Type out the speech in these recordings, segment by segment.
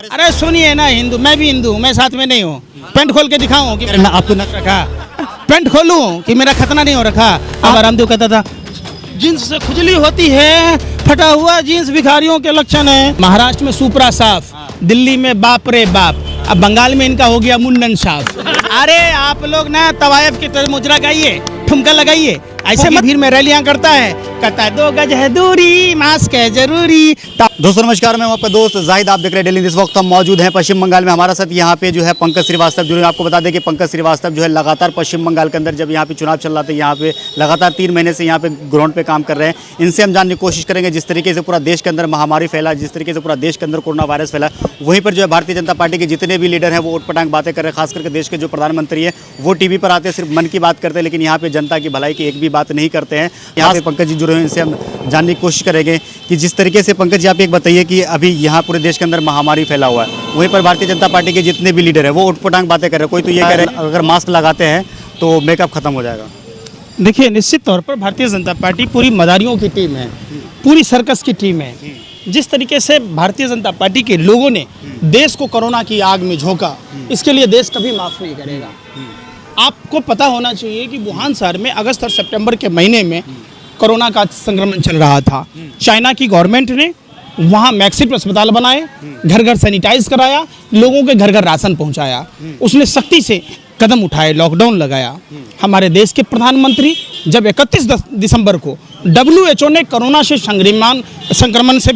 अरे सुनिए ना, हिंदू, मैं भी हिंदू हूँ, मैं साथ में नहीं हूँ। पेंट खोल के दिखाऊं कि आपको नक रखा, पेंट खोलूं कि मेरा खतना नहीं हो रखा। अब रामदेव कहता था जींस से खुजली होती है, फटा हुआ जींस भिखारियों के लक्षण है। महाराष्ट्र में सुपरा साफ, दिल्ली में बाप रे बाप, अब बंगाल में इनका हो गया मुंडन साफ। अरे आप लोग ना तवायफ की तरह मुजरा गाइए, ठुमका लगाइए, ऐसे भीड़ में रैलियां करता है, कहता है 2 गज है दूरी, मास्क है जरूरी। दोस्तों नमस्कार, मैं हूं आपका दोस्त जाहिद, आप देख रहे हैं डेली। इस वक्त हम मौजूद हैं पश्चिम बंगाल में। हमारा साथ यहाँ पे जो है पंकज श्रीवास्तव जुड़े। आपको बता दें कि पंकज श्रीवास्तव जो है लगातार पश्चिम बंगाल के अंदर जब यहाँ पे चुनाव चल रहा था, यहाँ पे लगातार 3 महीने से यहाँ पे ग्राउंड पे काम कर रहे हैं। इनसे हम जानने की कोशिश करेंगे जिस तरीके से पूरा देश के अंदर महामारी फैला, जिस तरीके से पूरा देश के अंदर कोरोना वायरस फैला, वहीं पर जो है भारतीय जनता पार्टी के जितने भी लीडर हैं वो उटपटांग बातें कर रहे हैं। खास करके देश के जो प्रधानमंत्री हैं वो टीवी पर आते हैं, सिर्फ मन की बात करते हैं, लेकिन यहाँ पे जनता की भलाई की एक भी बात नहीं करते हैं। यहाँ पे पंकज जी जुड़े हैं, इनसे हम जानने की कोशिश करेंगे कि जिस तरीके से पंकज जी आप एक बताइए कि अभी यहाँ पूरे देश के अंदर महामारी फैला हुआ है, वहीं पर भारतीय जनता पार्टी के जितने भी लीडर हैं वो उटपटांग बातें कर रहे हैं। कोई तो ये कह रहे हैं अगर मास्क लगाते हैं तो मेकअप खत्म हो जाएगा। देखिए, निश्चित तौर पर भारतीय जनता पार्टी पूरी मदारियों की टीम है, पूरी सर्कस की टीम है। जिस तरीके से भारतीय जनता पार्टी के लोगों ने देश को कोरोना की आग में झोंका, इसके लिए देश कभी माफ नहीं करेगा। आपको पता होना चाहिए कि वुहान शहर में अगस्त और सितंबर के महीने में कोरोना का संक्रमण चल रहा था। चाइना की गवर्नमेंट ने वहाँ मैक्सिम अस्पताल बनाए, घर घर सैनिटाइज कराया, लोगों के घर घर राशन पहुँचाया, उसने सख्ती से कदम उठाए, लॉकडाउन लगाया। हमारे देश के प्रधानमंत्री जब 31 दिसंबर को WHO ने कोरोना से संक्रमण से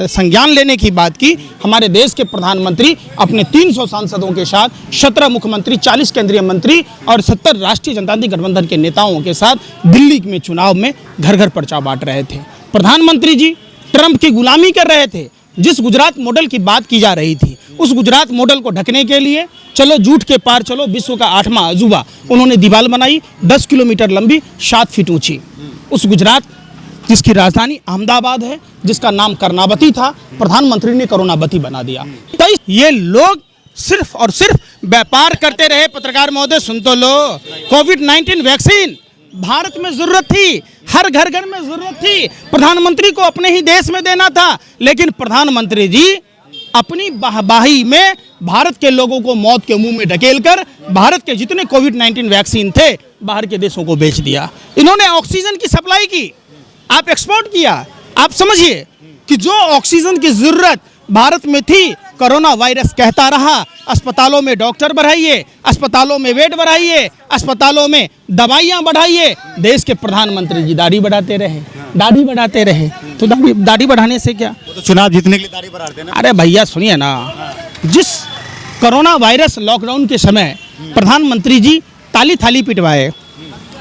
संज्ञान लेने की बात की, हमारे देश के प्रधानमंत्री अपने 300 सांसदों के साथ, 17 मुख्यमंत्री, 40 केंद्रीय मंत्री और 70 राष्ट्रीय जनतांत्रिक गठबंधन के नेताओं के साथ दिल्ली में चुनाव में घर घर पर्चा बांट रहे थे। प्रधानमंत्री जी ट्रंप की गुलामी कर रहे थे। जिस गुजरात मॉडल की बात की जा रही थी, उस गुजरात मॉडल को ढकने के लिए चलो झूठ के पार चलो, विश्व का 8वां अजूबा उन्होंने दीवार बनाई 10 किलोमीटर लंबी, 7 फीट ऊंची। उस गुजरात जिसकी राजधानी अहमदाबाद है, जिसका नाम कर्नावती था, प्रधानमंत्री ने करोनावती बना दिया। तो ये लोग सिर्फ और सिर्फ व्यापार करते रहे। पत्रकार महोदय सुन तो लो, कोविड-19 वैक्सीन भारत में जरूरत थी, हर घर घर में जरूरत थी, प्रधानमंत्री को अपने ही देश में देना था, लेकिन प्रधानमंत्री जी अपनी बाही में भारत के लोगों को मौत के मुंह में ढकेलकर भारत के जितने कोविड-19 वैक्सीन थे बाहर के देशों को बेच दिया। इन्होंने ऑक्सीजन की सप्लाई की, आप एक्सपोर्ट किया। आप समझिए कि जो ऑक्सीजन की जरूरत भारत में थी, कोरोना वायरस कहता रहा अस्पतालों में डॉक्टर बढ़ाइए, अस्पतालों में बेड बढ़ाइए, अस्पतालों में दवाइयाँ बढ़ाइए। देश के प्रधानमंत्री जी दाढ़ी बढ़ाते रहे, दाढ़ी बढ़ाते रहे। तो दाढ़ी बढ़ाने से क्या, तो चुनाव जीतने के लिए दाढ़ी बढ़ाते हैं ना। अरे भैया सुनिए ना, जिस कोरोना वायरस लॉकडाउन के समय प्रधानमंत्री जी ताली थाली पिटवाए।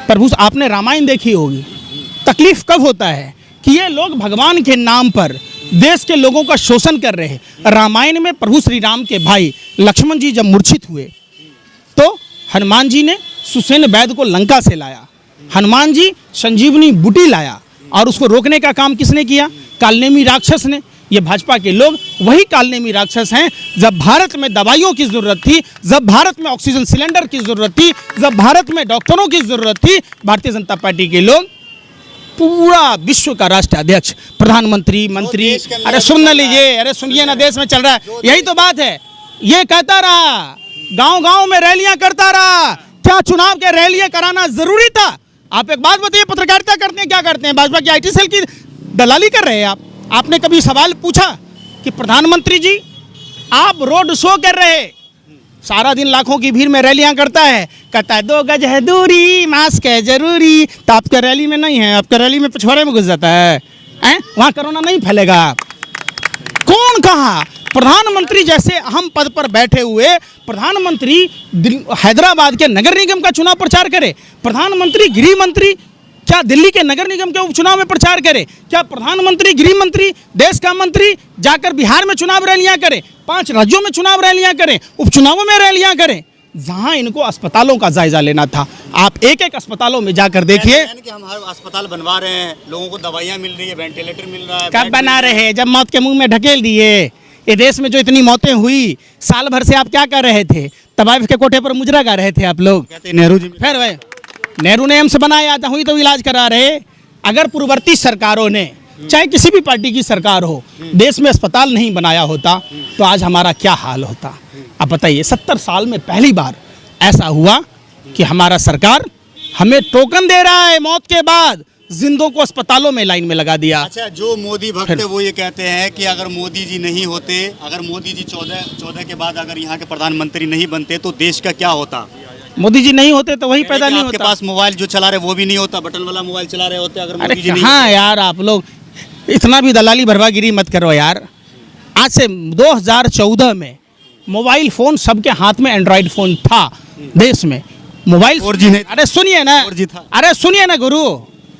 प्रभु, आपने रामायण देखी होगी, तकलीफ कब होता है कि ये लोग भगवान के नाम पर देश के लोगों का शोषण कर रहे हैं। रामायण में प्रभु श्री राम के भाई लक्ष्मण जी जब मूर्छित हुए तो हनुमान जी ने सुसेन वैद्य को लंका से लाया, हनुमान जी संजीवनी बूटी लाया, और उसको रोकने का काम किसने किया? कालनेमी राक्षस ने। ये भाजपा के लोग वही कालनेमी राक्षस हैं। जब भारत में दवाइयों की जरूरत थी, जब भारत में ऑक्सीजन सिलेंडर की जरूरत थी, जब भारत में डॉक्टरों की जरूरत थी, भारतीय जनता पार्टी के लोग पूरा विश्व का राष्ट्र अध्यक्ष, प्रधानमंत्री, मंत्री, अरे सुन लीजिए, अरे सुनिए ना, देश में चल रहा है यही तो बात है। ये कहता रहा, गांव गांव में रैलियां करता रहा, क्या चुनाव के रैलियां कराना जरूरी था? आप एक बात बताइए, पत्रकारिता करते हैं क्या करते हैं? भाजपा की IT सेल की दलाली कर रहे हैं आप। आपने कभी सवाल पूछा कि प्रधानमंत्री जी आप रोड शो कर रहे, सारा दिन लाखों की भीड़ में रैलियां करता है, कहता है 2 गज है दूरी, मास्क है जरूरी, तो आपके रैली में नहीं है, आपके रैली में पिछवाड़े में घुस जाता है, वहाँ कोरोना नहीं फैलेगा। कौन कहा? प्रधानमंत्री जैसे अहम पद पर बैठे हुए प्रधानमंत्री हैदराबाद के नगर निगम का चुनाव प्रचार करे, प्रधानमंत्री गृह मंत्री क्या दिल्ली के नगर निगम के उपचुनाव में प्रचार करे, क्या प्रधानमंत्री गृह मंत्री देश का मंत्री जाकर बिहार में चुनाव रैलियां करें, 5 राज्यों में चुनाव रैलियां करें, उपचुनावों में रैलियां करें? जहां इनको अस्पतालों का जायजा लेना था, आप एक एक अस्पतालों में जाकर देखिए। कि हम हर अस्पताल बनवा रहे हैं, लोगों को दवाइयाँ मिल रही है, वेंटिलेटर मिल रहा है। कब बना रहे हैं? जब मौत के मुंह में ढकेल दिए। ये देश में जो इतनी मौतें हुई, साल भर से आप क्या कर रहे थे? तवायफ के कोठे पर मुजरा गा रहे थे आप लोग। कहते नेहरू जी, फिर नेहरू ने एम्स बनाया था, हुई तो इलाज करा रहे। अगर पूर्ववर्ती सरकारों ने चाहे किसी भी पार्टी की सरकार हो, देश में अस्पताल नहीं बनाया होता तो आज हमारा क्या हाल होता। अब बताइए, 70 साल में पहली बार ऐसा हुआ कि हमारा सरकार हमें टोकन दे रहा है, मौत के बाद जिंदों को अस्पतालों में लाइन में लगा दिया। अच्छा, जो मोदी भक्त है वो ये कहते हैं कि अगर मोदी जी नहीं होते, अगर मोदी जी 14 के बाद अगर यहाँ के प्रधानमंत्री नहीं बनते तो देश का क्या होता। मोदी जी नहीं होते तो वही पैदा नहीं आपके होता। पास मोबाइल जो चला रहे वो भी नहीं होता, बटन वाला मोबाइल चला रहे होते अगर अरे मोदी जी नहीं कहाँ यार, आप लोग इतना भी दलाली भरवागिरी मत करो यार। आज से 2014 में मोबाइल फ़ोन सबके हाथ में एंड्रॉयड फ़ोन था देश में। मोबाइल 4G नहीं, अरे सुनिए ना, 4G था। अरे सुनिए ना गुरु,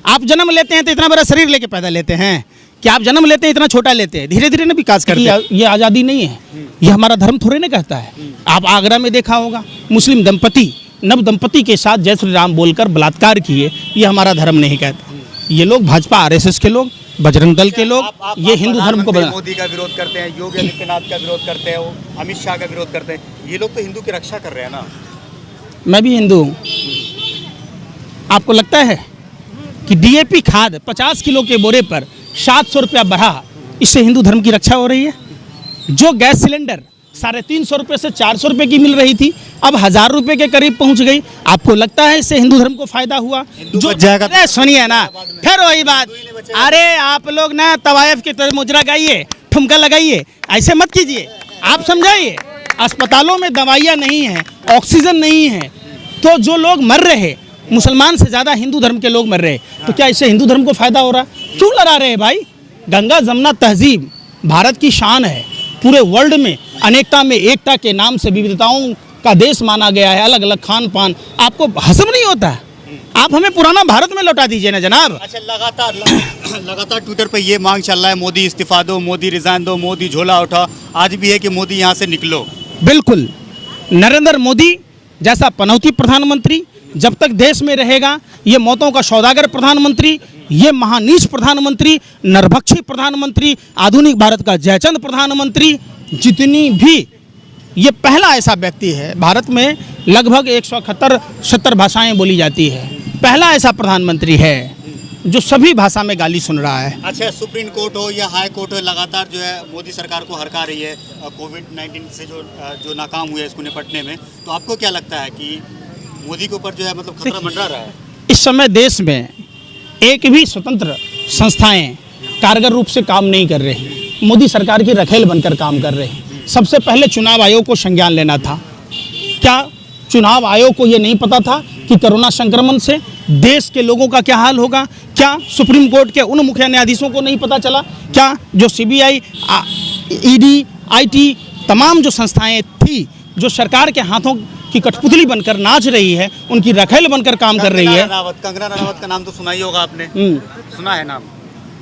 आप जन्म लेते हैं तो इतना बड़ा शरीर लेके पैदा लेते हैं कि आप जन्म लेते हैं इतना छोटा लेते हैं, धीरे धीरे ना विकास करते हैं। ये आज़ादी नहीं है, ये हमारा धर्म थोड़े ना कहता है। आप आगरा में देखा होगा, मुस्लिम दंपति नव दंपति के साथ जय श्री राम बोलकर बलात्कार किए, ये हमारा धर्म नहीं कहता। ये लोग भाजपा आरएसएस के लोग, बजरंग दल के लोग, ये हिंदू धर्म को बना। मोदी का विरोध करते हैं, योगी आदित्यनाथ का विरोध करते हैं, अमित शाह का विरोध करते हैं, ये लोग तो हिंदू की रक्षा कर रहे हैं ना। मैं भी हिंदू हूँ। आपको लगता है कि डीएपी खाद 50 किलो के बोरे पर 700 रुपया बढ़ा, इससे हिंदू धर्म की रक्षा हो रही है? जो गैस सिलेंडर 350 रुपये से 400 रुपये की मिल रही थी, अब 1000 रुपये के करीब पहुंच गई। आपको लगता है इससे हिंदू धर्म को फायदा हुआ? जो अरे सुनिए ना, फिर वही बात, अरे आप लोग ना तवायफ की तरह मुजरा गाइए, ठुमका लगाइए, ऐसे मत कीजिए। आप समझाइए, अस्पतालों में दवाइयाँ नहीं हैं, ऑक्सीजन नहीं है, तो जो लोग मर रहे, मुसलमान से ज़्यादा हिंदू धर्म के लोग मर रहे, तो क्या इससे हिंदू धर्म को फायदा हो रहा? क्यों लड़ा रहे हैं भाई? गंगा जमुना तहजीब भारत की शान है, पूरे वर्ल्ड में अनेकता में एकता के नाम से विविधताओं का देश माना गया है, अलग अलग खान पान। आपको हजम नहीं होता है? आप हमें पुराना भारत में लौटा दीजिए ना जनाब। अच्छा, लगातार ट्विटर पे ये मांग चल रहा है, मोदी इस्तीफा दो, मोदी रिजाइन दो, मोदी झोला उठा। आज भी है कि मोदी यहाँ से निकलो। बिल्कुल, नरेंद्र मोदी जैसा पनौती प्रधानमंत्री जब तक देश में रहेगा, ये मौतों का सौदागर प्रधानमंत्री, ये महानीच प्रधानमंत्री, नरभक्षी प्रधानमंत्री, आधुनिक भारत का जयचंद प्रधानमंत्री, जितनी भी, ये पहला ऐसा व्यक्ति है, भारत में लगभग 170 भाषाएं बोली जाती है, पहला ऐसा प्रधानमंत्री है जो सभी भाषा में गाली सुन रहा है। अच्छा, सुप्रीम कोर्ट हो या हाई कोर्ट हो, लगातार जो है मोदी सरकार को हरका रही है कोविड-19 से जो नाकाम हुए इसको निपटने में। तो आपको क्या लगता है कि मोदी के ऊपर जो है मतलब खतरा मंडरा रहा है? इस समय देश में एक भी स्वतंत्र संस्थाएं कारगर रूप से काम नहीं कर रही, मोदी सरकार की रखेल बनकर काम कर रही। सबसे पहले चुनाव आयोग को संज्ञान लेना था। क्या चुनाव आयोग को ये नहीं पता था कि कोरोना संक्रमण से देश के लोगों का क्या हाल होगा? क्या सुप्रीम कोर्ट के उन मुख्य न्यायाधीशों को नहीं पता चला? क्या जो सीबीआई, ईडी, आईटी, तमाम जो संस्थाएं थी जो सरकार के हाथों की कठपुतली बनकर नाच रही है, उनकी रखेल बनकर काम कर रही है? कंगना रनावत का नाम तो सुना ही होगा आपने। सुना है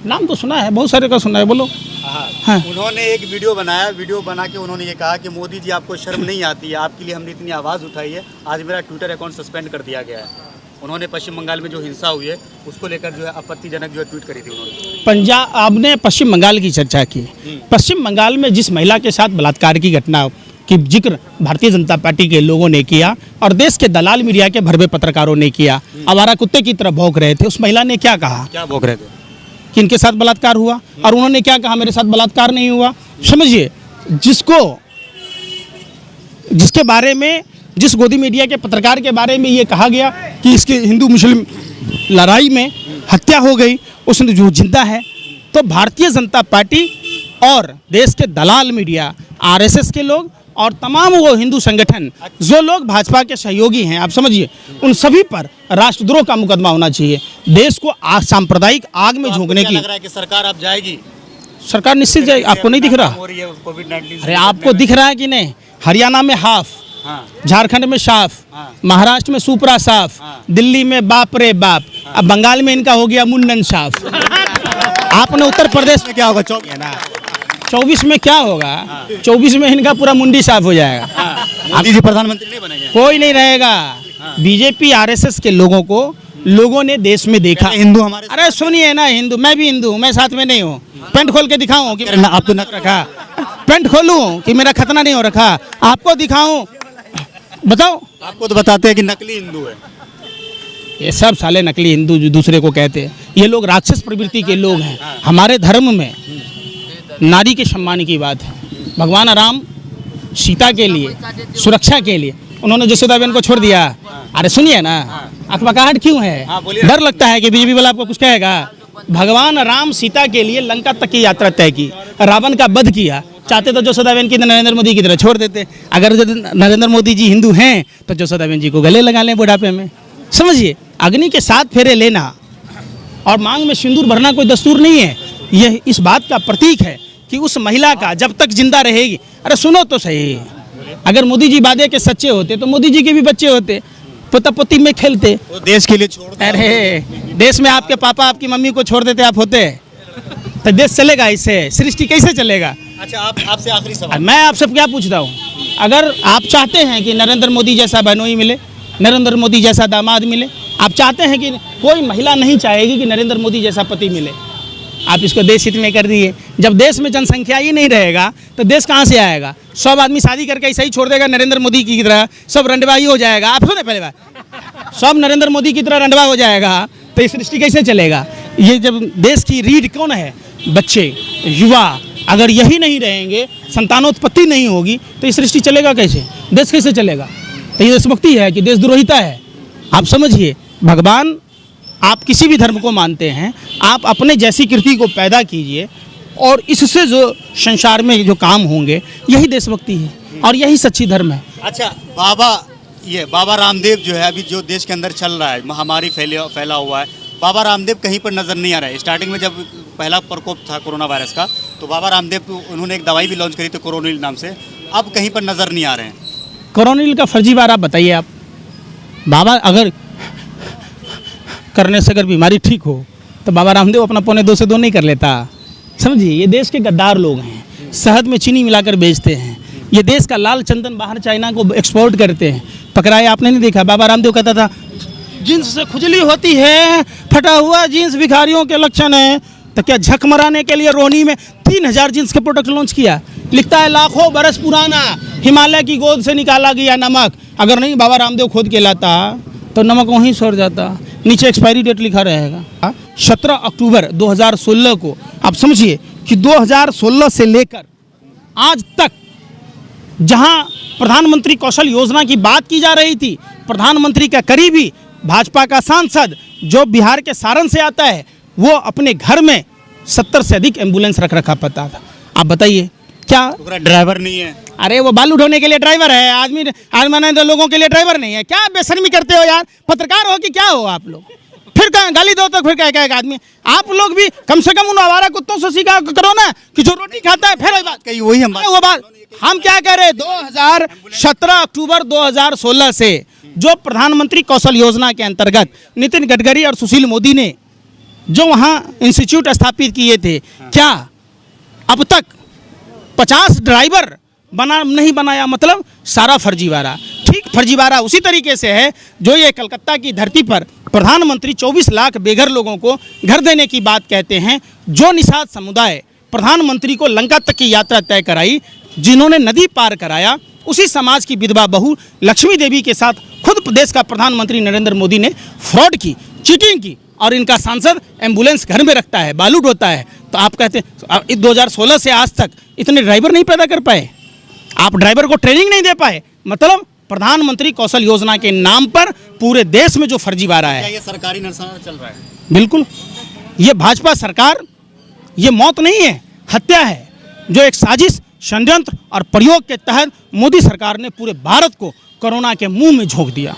नाम तो सुना है, बहुत सारे का सुना है, बोलो। हाँ। उन्होंने एक वीडियो बनाया, वीडियो बना के उन्होंने ये कहा कि मोदी जी आपको शर्म नहीं आती है, आपके लिए हमने इतनी आवाज़ उठाई है, आज मेरा ट्विटर अकाउंट सस्पेंड कर दिया गया है। उन्होंने पश्चिम बंगाल में जो हिंसा हुई है उसको लेकर जो है आपत्तिजनक जो है ट्वीट करी थी उन्होंने। पंजाब, आपने पश्चिम बंगाल की चर्चा की। पश्चिम बंगाल में जिस महिला के साथ बलात्कार की घटना की जिक्र भारतीय जनता पार्टी के लोगों ने किया और देश के दलाल मीडिया के भरवे पत्रकारों ने किया, आवारा कुत्ते की तरह भौंक रहे थे, उस महिला ने क्या कहा? क्या भौंक रहे थे? कि इनके साथ बलात्कार हुआ, और उन्होंने क्या कहा? मेरे साथ बलात्कार नहीं हुआ। समझिए, जिसके बारे में, जिस गोदी मीडिया के पत्रकार के बारे में ये कहा गया कि इसकी हिंदू मुस्लिम लड़ाई में हत्या हो गई, उसने जो जिंदा है। तो भारतीय जनता पार्टी और देश के दलाल मीडिया, आरएसएस के लोग और तमाम वो हिंदू संगठन जो लोग भाजपा के सहयोगी हैं, आप समझिए, उन सभी पर राष्ट्रद्रोह का मुकदमा होना चाहिए। देश को सांप्रदायिक आग में झोंकने की। लग रहा है कि सरकार अब जाएगी? सरकार निश्चित जाएगी। आपको नहीं दिख रहा? कोविड-19 अरे आपको दिख रहा है कि नहीं? हरियाणा में हाफ, झारखंड में साफ, महाराष्ट्र में सुपरा साफ, दिल्ली में बाप रे बाप, अब बंगाल में इनका हो गया मुंडन साफ। आपने उत्तर प्रदेश में क्या होगा? 24 में क्या होगा? 24 में इनका पूरा मुंडी साफ हो जाएगा। मोदी जी प्रधानमंत्री नहीं बनेंगे? कोई नहीं रहेगा। बीजेपी आरएसएस के लोगों को लोगों ने देश में देखा। हिंदू हमारे, अरे सुनिए ना, हिंदू, मैं भी हिंदू हूँ, मैं साथ में नहीं हूँ। पेंट खोल के दिखाऊं कि आप तो नक रखा, पेंट खोलूं कि मेरा खतना नहीं हो रखा, आपको दिखाऊं? बताओ। आपको तो बताते हैं कि नकली हिंदू है। ये सब साले नकली हिंदू जो दूसरे को कहते हैं, ये लोग राक्षस प्रवृत्ति के लोग हैं। हमारे धर्म में नारी के सम्मान की बात है। भगवान राम सीता के लिए, सुरक्षा के लिए उन्होंने जसोदाबेन को छोड़ दिया। अरे सुनिए ना, अखबाकाहट क्यों है? डर लगता है कि बीजेपी वाला आपको कुछ कहेगा। भगवान राम सीता के लिए लंका तक की यात्रा तय की, रावण का वध किया। चाहते तो जसोदाबेन की नरेंद्र मोदी की तरह छोड़ देते। अगर नरेंद्र मोदी जी हिंदू हैं तो जसोदाबेन जी को गले लगा लें बुढ़ापे में। समझिए, अग्नि के 7 फेरे लेना और मांग में सिंदूर भरना कोई दस्तूर नहीं है। यह इस बात का प्रतीक है कि उस महिला का जब तक जिंदा रहेगी। अरे सुनो तो सही, अगर मोदी जी वादे के सच्चे होते तो मोदी जी के भी बच्चे होते, पोता पोती में खेलते। तो देश के लिए छोड़ दो। अरे देश में आपके पापा आपकी मम्मी को छोड़ देते आप होते तो देश चलेगा? इससे सृष्टि कैसे चलेगा? अच्छा, आपसे आखिरी सवाल। मैं आपसे क्या पूछता हूँ, अगर आप चाहते हैं कि नरेंद्र मोदी जैसा बहनोई मिले, नरेंद्र मोदी जैसा दामाद मिले, आप चाहते हैं कि कोई महिला नहीं चाहेगी कि नरेंद्र मोदी जैसा पति मिले, आप इसको देश हित में कर दिए। जब देश में जनसंख्या ही नहीं रहेगा तो देश कहाँ से आएगा? सब आदमी शादी करके ऐसा ही छोड़ देगा नरेंद्र मोदी की तरह, सब रंडवा ही हो जाएगा। आप सुने पहले बात, सब नरेंद्र मोदी की तरह रंडवा हो जाएगा तो ये सृष्टि कैसे चलेगा? ये जब देश की रीढ़ कौन है? बच्चे, युवा। अगर यही नहीं रहेंगे, संतानोत्पत्ति नहीं होगी तो ये सृष्टि चलेगा कैसे? देश कैसे चलेगा? तो ये देशभक्ति है कि देशद्रोहिता है? आप समझिए, भगवान, आप किसी भी धर्म को मानते हैं, आप अपने जैसी कृति को पैदा कीजिए और इससे जो संसार में जो काम होंगे, यही देशभक्ति है और यही सच्ची धर्म है। अच्छा, बाबा रामदेव जो है अभी जो देश के अंदर चल रहा है, महामारी फैला हुआ है, बाबा रामदेव कहीं पर नज़र नहीं आ रहा है। स्टार्टिंग में जब पहला प्रकोप था कोरोना वायरस का, तो बाबा रामदेव उन्होंने एक दवाई भी लॉन्च करी थी कोरोनिल नाम से, अब कहीं पर नज़र नहीं आ रहे हैं। कोरोनिल का फर्जीवाड़ा आप बताइए। आप बाबा अगर करने से अगर बीमारी ठीक हो तो बाबा रामदेव अपना 1.25 से 2 नहीं कर लेता। समझिए, ये देश के गद्दार लोग हैं, शहद में चीनी मिलाकर बेचते हैं। ये देश का लाल चंदन बाहर चाइना को एक्सपोर्ट करते हैं। पकड़ाए आपने नहीं देखा? बाबा रामदेव कहता था जींस से खुजली होती है, फटा हुआ जींस भिखारियों के लक्षण है। तो क्या झक मराने के लिए रोहनी में 3000 जींस के प्रोडक्ट लॉन्च किया? लिखता है लाखों बरस पुराना, हिमालय की गोद से निकाला गया नमक। अगर नहीं बाबा रामदेव खुद के लाता तो नमक वहीं सड़ जाता। नीचे एक्सपायरी डेट लिखा रहेगा। 17 अक्टूबर 2016 को आप समझिए कि 2016 से लेकर आज तक जहां प्रधानमंत्री कौशल योजना की बात की जा रही थी, प्रधानमंत्री का करीबी भाजपा का सांसद जो बिहार के सारण से आता है, वो अपने घर में 70 से अधिक एम्बुलेंस रख रखा पता था। आप बताइए क्या ड्राइवर नहीं है? अरे वो बालू ढोने के लिए ड्राइवर है, आदमी माने तो लोगों के लिए ड्राइवर नहीं है। क्या बेशर्मी करते हो यार? पत्रकार हो कि क्या हो आप लोग? फिर गाली दो तो फिर क्या आदमी? आप लोग भी कम से कम उन आवारा कुत्तों से सीखा करो ना कि जो रोटी खाता है। फिर वही वो बात हम क्या कह रहे हैं? 17 अक्टूबर 2016 से जो प्रधानमंत्री कौशल योजना के अंतर्गत नितिन गडकरी और सुशील मोदी ने जो वहाँ इंस्टीट्यूट स्थापित किए थे, क्या अब तक 50 ड्राइवर नहीं बनाया? मतलब सारा फर्जीवाड़ा। ठीक फर्जीवाड़ा उसी तरीके से है जो ये कलकत्ता की धरती पर प्रधानमंत्री 24 लाख बेघर लोगों को घर देने की बात कहते हैं। जो निषाद समुदाय प्रधानमंत्री को लंका तक की यात्रा तय कराई, जिन्होंने नदी पार कराया, उसी समाज की विधवा बहू लक्ष्मी देवी के साथ खुद प्रदेश का प्रधानमंत्री नरेंद्र मोदी ने फ्रॉड की, चीटिंग की और इनका सांसद एम्बुलेंस घर में रखता है, बालू ढोता है। तो आप कहते हैं 2016 से आज तक इतने ड्राइवर नहीं पैदा कर पाए, आप ड्राइवर को ट्रेनिंग नहीं दे पाए। मतलब प्रधानमंत्री कौशल योजना के नाम पर पूरे देश में जो फर्जीवाड़ा है, ये सरकारी निशाना चल रहा है। बिल्कुल, ये भाजपा सरकार, ये मौत नहीं है, हत्या है, जो एक साजिश, षड्यंत्र और प्रयोग के तहत मोदी सरकार ने पूरे भारत को कोरोना के मुंह में झोंक दिया।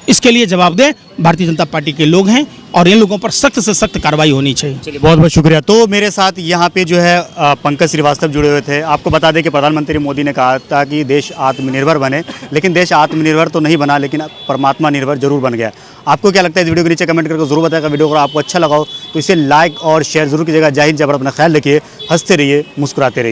इसके लिए जवाबदेह भारतीय जनता पार्टी के लोग हैं और इन लोगों पर सख्त से सख्त कार्रवाई होनी चाहिए। चलिए, बहुत बहुत शुक्रिया। तो मेरे साथ यहाँ पे जो है पंकज श्रीवास्तव जुड़े हुए थे। आपको बता दें कि प्रधानमंत्री मोदी ने कहा था कि देश आत्मनिर्भर बने, लेकिन देश आत्मनिर्भर तो नहीं बना, लेकिन परमात्मा निर्भर जरूर बन गया। आपको क्या लगता है? इस वीडियो के नीचे कमेंट करके जरूर बताएगा। वीडियो को आपको अच्छा लगा हो तो इसे लाइक और शेयर जरूर कीजिएगा। जय हिंद, जय भारत, अपना ख्याल रखिए, हंसते रहिए, मुस्कुराते रहिए।